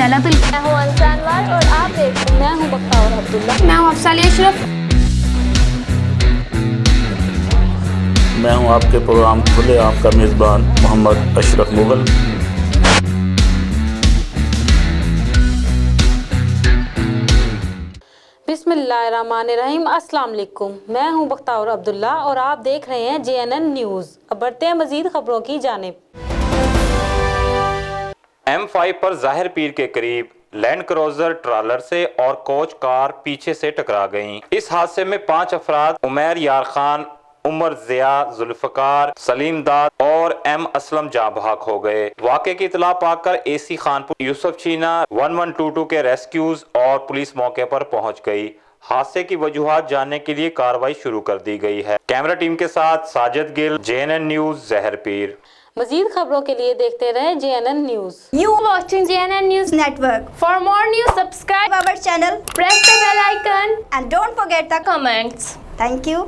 लैला तुल। मैं हूँ अंसानवार और आप देख रहे हैं। मैं हूँ बख्तावर अब्दुल्ला। मैं हूँ अफसालिया अशरफ। मैं हूँ आपके प्रोग्राम खुले आपका मेज़बान मोहम्मद अशरफ मुगल। बिस्मिल्लाहिर्रहमानिर्रहीम। अस्सलाम वालेकुम। मैं हूं बख्तावर अब्दुल्ला और आप देख रहे हैं JNN न्यूज़। अब बढ़ते हैं मजीद खबरों की जानिब। M5 पर ज़ाहिर पीर के करीब लैंड क्रूज़र ट्रॉलर से और कोच कार पीछे से टकरा गईं। इस हादसे में 5 अफराद उमैर यार खान, उमर ज़िया, जुल्फ़कार, सलीम दाद और M असलम जाँ बहक हो गए। वाक़े की इतला पाकर AC खानपुर यूसुफ चीना 1122 के रेस्क्यूज और पुलिस मौके पर पहुंच गई। हादसे की वजूहात जानने के लिए कार्रवाई शुरू कर दी गई है। कैमरा टीम के साथ साजिद गिल, JNN न्यूज़, ज़हर पीर। मजीद खबरों के लिए देखते रहे JNN news. You watching JNN News Network. For more news, subscribe Our channel press the bell icon and don't forget the comments. thank you.